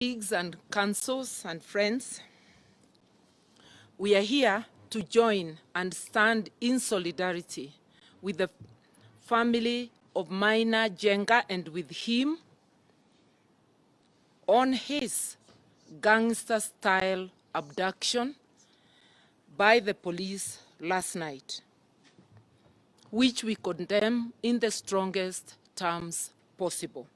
Colleagues and councils and friends, we are here to join and stand in solidarity with the family of Maina Jenga and with him on his gangster-style abduction by the police last night, which we condemn in the strongest terms possible.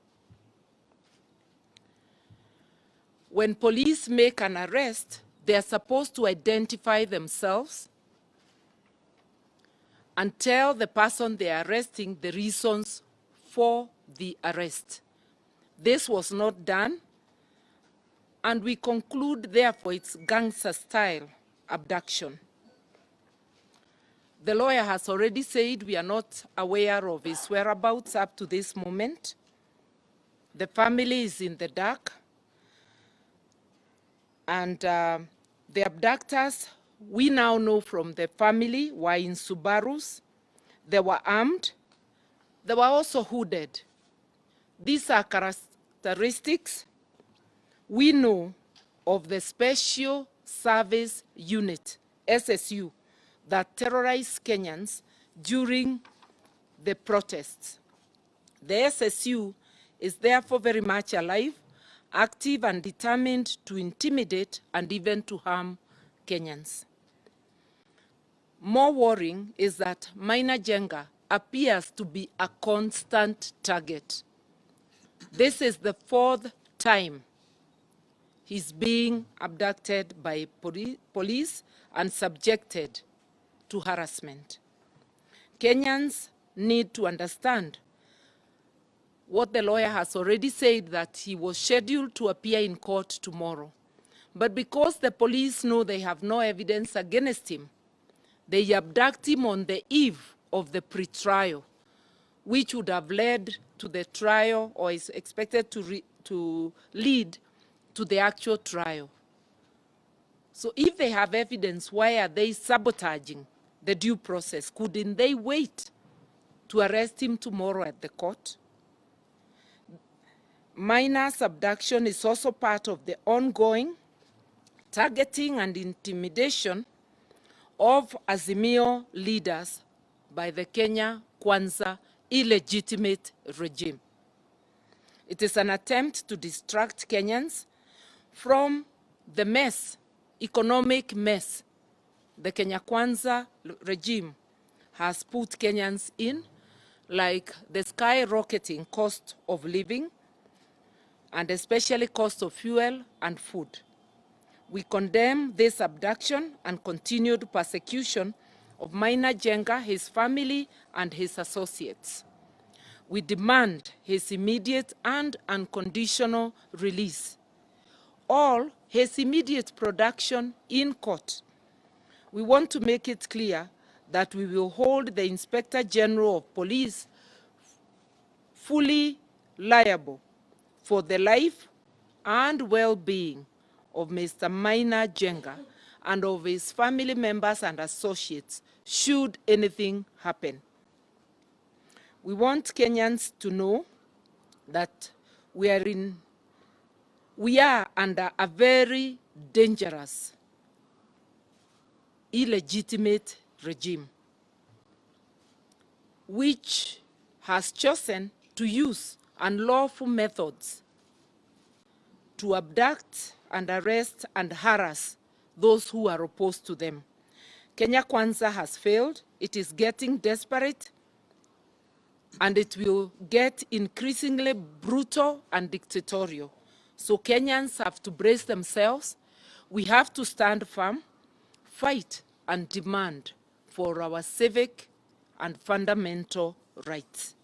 When police make an arrest, they are supposed to identify themselves and tell the person they are arresting the reasons for the arrest. This was not done, and we conclude, therefore, it's gangster-style abduction. The lawyer has already said we are not aware of his whereabouts up to this moment. The family is in the dark. And the abductors, we now know from the family, were in Subarus. They were armed. They were also hooded. These are characteristics we know of the Special Service Unit, SSU, that terrorized Kenyans during the protests. The SSU is therefore very much alive, active and determined to intimidate and even to harm Kenyans. More worrying is that Maina Jenga appears to be a constant target. This is the fourth time he's being abducted by police and subjected to harassment. Kenyans need to understand what the lawyer has already said, that he was scheduled to appear in court tomorrow. But because the police know they have no evidence against him, they abduct him on the eve of the pre-trial, which would have led to the trial or is expected to lead to the actual trial. So if they have evidence, why are they sabotaging the due process? Couldn't they wait to arrest him tomorrow at the court? Miner's abduction is also part of the ongoing targeting and intimidation of Azimio leaders by the Kenya Kwanza illegitimate regime. It is an attempt to distract Kenyans from the mess, economic mess, the Kenya Kwanza regime has put Kenyans in, like the skyrocketing cost of living, and especially cost of fuel and food. We condemn this abduction and continued persecution of Maina Jenga, his family, and his associates. We demand his immediate and unconditional release, or his immediate production in court. We want to make it clear that we will hold the Inspector General of Police fully liable for the life and well-being of Mr. Maina Jenga and of his family members and associates, should anything happen. We want Kenyans to know that we are under a very dangerous, illegitimate regime, which has chosen to use unlawful methods to abduct and arrest and harass those who are opposed to them. Kenya Kwanza has failed. It is getting desperate, and it will get increasingly brutal and dictatorial. So Kenyans have to brace themselves. We have to stand firm, fight, and demand for our civic and fundamental rights.